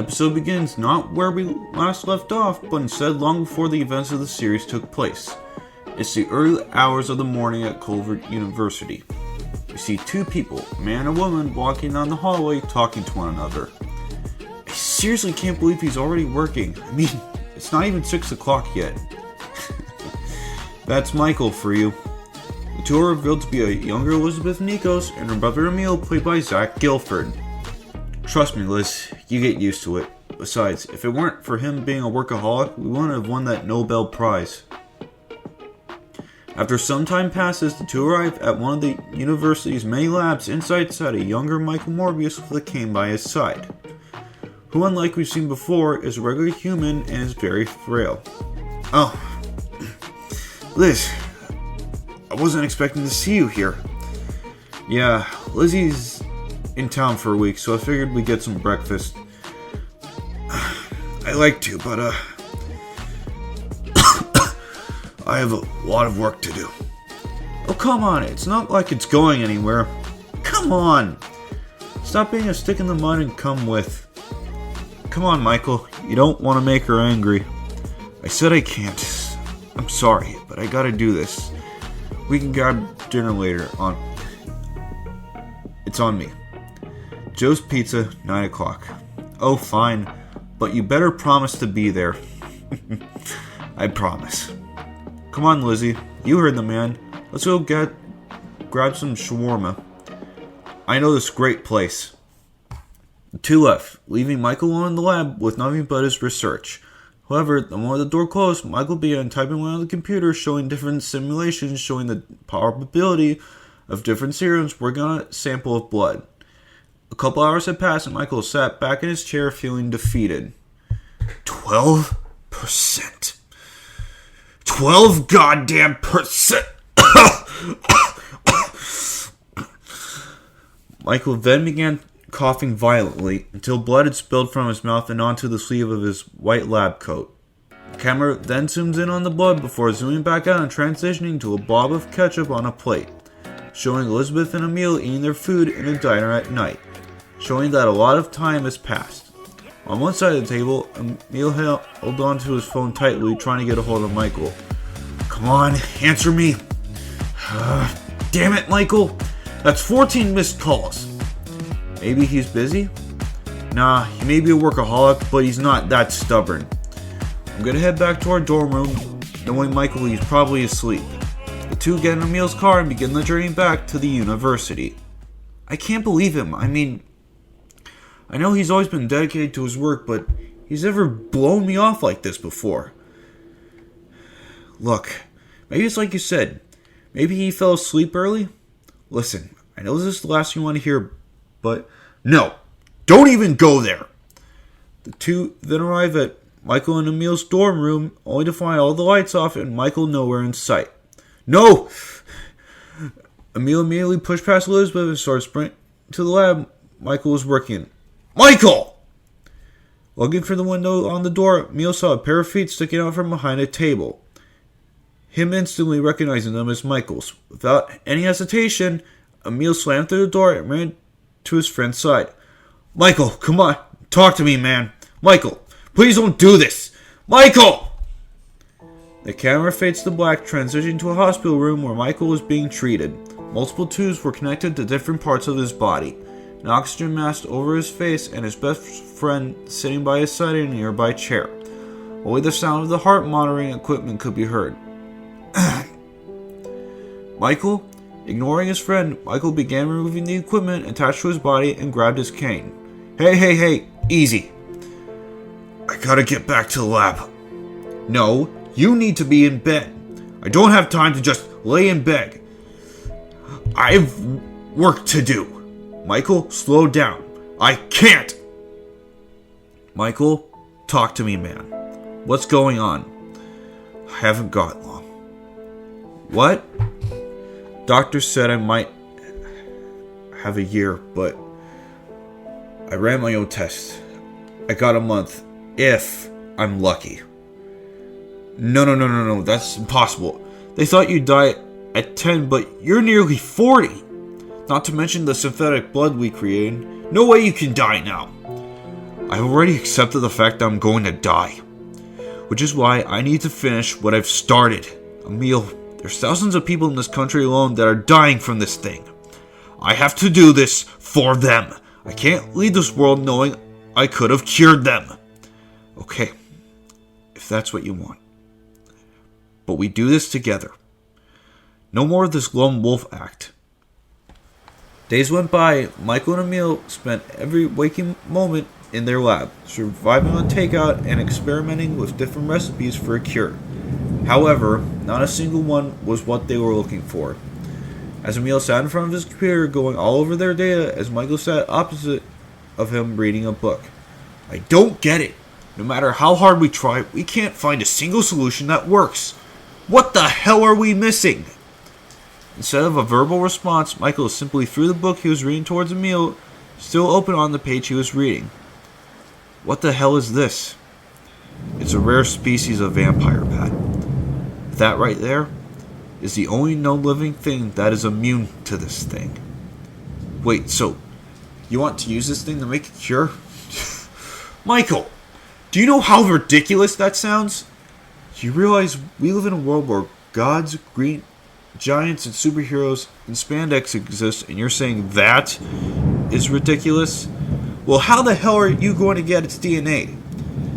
episode begins not where we last left off, but instead long before the events of the series took place. It's the early hours of the morning at Culver University. We see two people, a man and a woman, walking down the hallway talking to one another. I seriously can't believe he's already working. I mean, it's not even 6 o'clock yet. That's Michael for you. The two are revealed to be a younger Elizabeth Nikos and her brother Emil, played by Zach Gilford. Trust me, Liz, you get used to it. Besides, if it weren't for him being a workaholic, we wouldn't have won that Nobel Prize. After some time passes, the two arrive at one of the university's many labs. Inside a younger Michael Morbius with a cane by his side, who, unlike we've seen before, is a regular human and is very frail. Oh, Liz, I wasn't expecting to see you here. Yeah, Lizzie's in town for a week, so I figured we'd get some breakfast. I like to, but I have a lot of work to do. Oh, come on, it's not like it's going anywhere. Come on! Stop being a stick in the mud and come with. Come on, Michael, you don't want to make her angry. I said I can't. I'm sorry, but I gotta do this. We can grab dinner later on. It's on me. Joe's Pizza, 9 o'clock. Oh, fine, but you better promise to be there. I promise. Come on, Lizzie. You heard the man. Let's go grab some shawarma. I know this great place. The two left, leaving Michael alone in the lab with nothing but his research. However, the moment the door closed, Michael began typing away on the computer, showing different simulations showing the probability of different serums working on a sample of blood. A couple hours had passed and Michael sat back in his chair feeling defeated. 12%. 12 goddamn percent. Michael then began coughing violently until blood had spilled from his mouth and onto the sleeve of his white lab coat. The camera then zooms in on the blood before zooming back out and transitioning to a blob of ketchup on a plate, showing Elizabeth and Emil eating their food in a diner at night, showing that a lot of time has passed. On one side of the table, Emil held onto his phone tightly, trying to get a hold of Michael. Come on, answer me. Damn it, Michael. That's 14 missed calls. Maybe he's busy? Nah, he may be a workaholic, but he's not that stubborn. I'm gonna head back to our dorm room, knowing Michael he's probably asleep. The two get in Emil's car and begin the journey back to the university. I can't believe him. I mean, I know he's always been dedicated to his work, but he's never blown me off like this before. Look, maybe it's like you said. Maybe he fell asleep early? Listen, I know this is the last you want to hear, but no, don't even go there. The two then arrive at Michael and Emil's dorm room, only to find all the lights off and Michael nowhere in sight. No! Emil immediately pushed past Elizabeth and started sprinting to the lab Michael was working in. Michael! Looking for the window on the door, Emil saw a pair of feet sticking out from behind a table. Him instantly recognizing them as Michael's. Without any hesitation, Emil slammed through the door and ran to his friend's side. Michael, come on. Talk to me, man. Michael, please don't do this. Michael! The camera fades to black, transitioning to a hospital room where Michael was being treated. Multiple tubes were connected to different parts of his body. An oxygen mask over his face and his best friend sitting by his side in a nearby chair. Only the sound of the heart monitoring equipment could be heard. Michael? Ignoring his friend, Michael began removing the equipment attached to his body and grabbed his cane. Hey, easy. I gotta get back to the lab. No, you need to be in bed. I don't have time to just lay in bed. I've work to do. Michael, slow down. I can't. Michael, talk to me, man. What's going on? I haven't got long. What? Doctor said I might have a year, but I ran my own test. I got a month, if I'm lucky. No, that's impossible. They thought you'd die at 10, but you're nearly 40. Not to mention the synthetic blood we created. No way you can die now. I've already accepted the fact that I'm going to die. Which is why I need to finish what I've started. Emil, there's thousands of people in this country alone that are dying from this thing. I have to do this for them. I can't leave this world knowing I could have cured them. Okay, if that's what you want. But we do this together. No more of this lone wolf act. Days went by. Michael and Emil spent every waking moment in their lab, surviving on takeout and experimenting with different recipes for a cure. However, not a single one was what they were looking for. As Emil sat in front of his computer going all over their data, as Michael sat opposite of him reading a book. I don't get it. No matter how hard we try, we can't find a single solution that works. What the hell are we missing? Instead of a verbal response, Michael simply threw the book he was reading towards Emil, still open on the page he was reading. What the hell is this? It's a rare species of vampire bat. That right there is the only known living thing that is immune to this thing. Wait, so you want to use this thing to make a cure? Michael, do you know how ridiculous that sounds? Do you realize we live in a world where gods, green giants, and superheroes and spandex exist, and you're saying that is ridiculous? Well, how the hell are you going to get its DNA?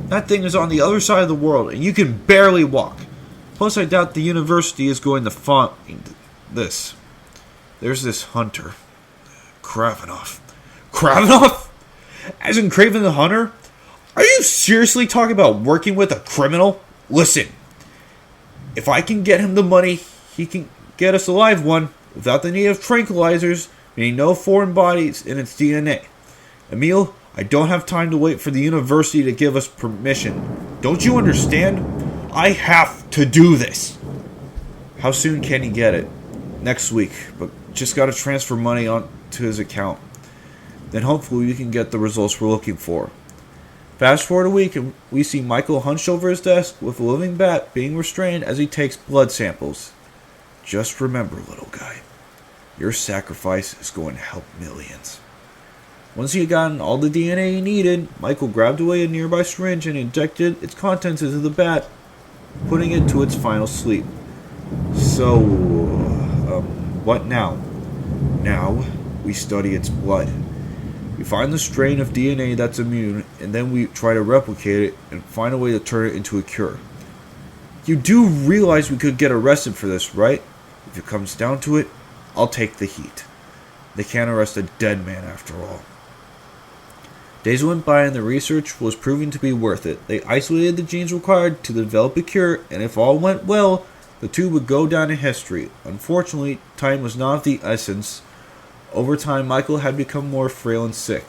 That thing is on the other side of the world, and you can barely walk. Plus, I doubt the university is going to find this. There's this hunter, Kravinoff. Kravinoff? As in Kraven the Hunter? Are you seriously talking about working with a criminal? Listen, if I can get him the money, he can get us a live one without the need of tranquilizers, meaning no foreign bodies in its DNA. Emil, I don't have time to wait for the university to give us permission. Don't you understand? I have to do this. How soon can he get it? Next week, but just gotta transfer money onto his account. Then hopefully we can get the results we're looking for. Fast forward a week and we see Michael hunched over his desk with a living bat being restrained as he takes blood samples. Just remember, little guy, your sacrifice is going to help millions. Once he had gotten all the DNA he needed, Michael grabbed away a nearby syringe and injected its contents into the bat, putting it to its final sleep. So, what now? Now, we study its blood. We find the strain of DNA that's immune, and then we try to replicate it and find a way to turn it into a cure. You do realize we could get arrested for this, right? If it comes down to it, I'll take the heat. They can't arrest a dead man after all. Days went by and the research was proving to be worth it. They isolated the genes required to develop a cure, and if all went well, the two would go down in history. Unfortunately, time was not of the essence. Over time, Michael had become more frail and sick.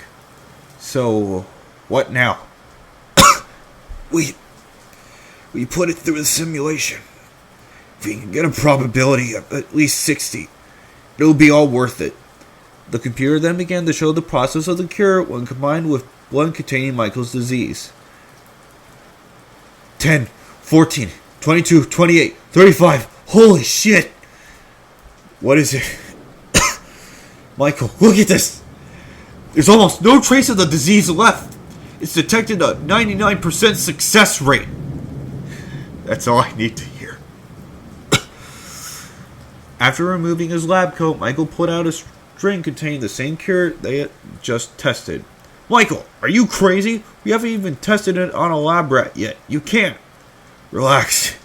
So, what now? We put it through the simulation. If we can get a probability of at least 60, it'll be all worth it. The computer then began to show the process of the cure when combined with blood containing Michael's disease. 10, 14, 22, 28, 35. Holy shit! What is it? Michael, look at this! There's almost no trace of the disease left. It's detected a 99% success rate. That's all I need to hear. After removing his lab coat, Michael pulled out a string containing the same cure they had just tested. Michael, are you crazy? We haven't even tested it on a lab rat yet. You can't. Relax.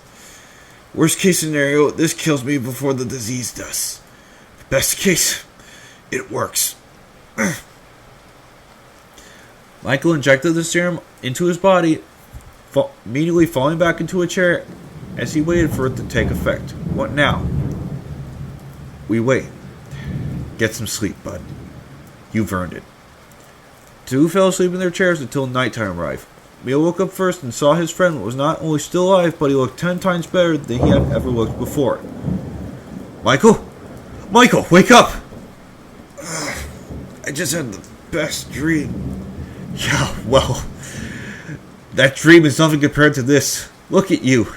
Worst case scenario, this kills me before the disease does. Best case, it works. Michael injected the serum into his body, immediately falling back into a chair as he waited for it to take effect. What now? We wait. Get some sleep, bud. You've earned it. Two fell asleep in their chairs until nighttime arrived. Emil woke up first and saw his friend was not only still alive, but he looked 10 times better than he had ever looked before. Michael? Michael, wake up! I just had the best dream. Yeah, well, that dream is nothing compared to this. Look at you.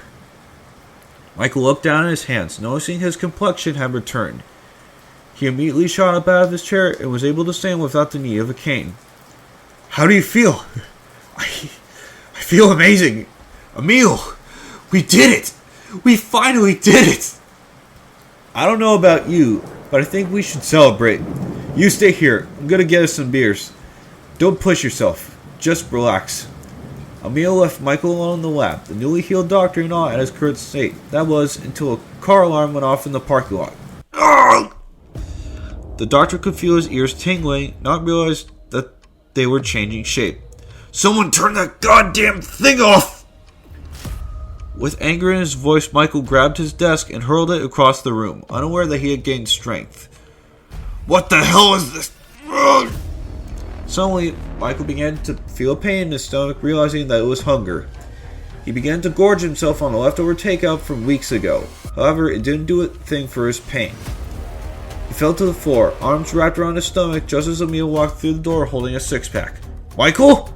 Michael looked down at his hands, noticing his complexion had returned. He immediately shot up out of his chair and was able to stand without the need of a cane. How do you feel? feel amazing. Emil, we did it. We finally did it. I don't know about you, but I think we should celebrate. You stay here. I'm gonna get us some beers. Don't push yourself. Just relax. Emil left Michael alone in the lab, the newly healed doctor in awe at his current state. That was until a car alarm went off in the parking lot. The doctor could feel his ears tingling, not realize that they were changing shape. Someone turn that goddamn thing off! With anger in his voice, Michael grabbed his desk and hurled it across the room, unaware that he had gained strength. What the hell is this? Ugh! Suddenly, Michael began to feel pain in his stomach, realizing that it was hunger. He began to gorge himself on a leftover takeout from weeks ago. However, it didn't do a thing for his pain. He fell to the floor, arms wrapped around his stomach, just as Emil walked through the door holding a six-pack. Michael?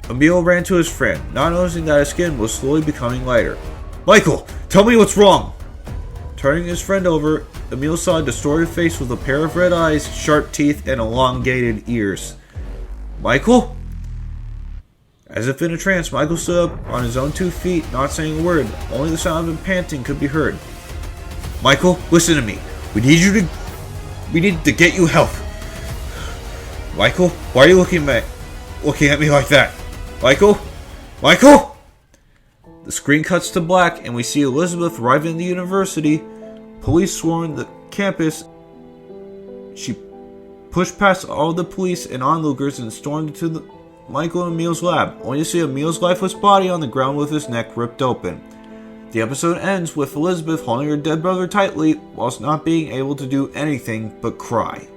Emil ran to his friend, not noticing that his skin was slowly becoming lighter. Michael, tell me what's wrong! Turning his friend over, Emil saw a distorted face with a pair of red eyes, sharp teeth, and elongated ears. Michael? As if in a trance, Michael stood up on his own 2 feet, not saying a word. Only the sound of him panting could be heard. Michael, listen to me. We need to get you help. Michael, why are you looking at me like that? Michael? Michael? The screen cuts to black and we see Elizabeth arriving at the university. Police swarm the campus. She pushed past all the police and onlookers and stormed into Michael and Emil's lab, only to see Emil's lifeless body on the ground with his neck ripped open. The episode ends with Elizabeth holding her dead brother tightly whilst not being able to do anything but cry.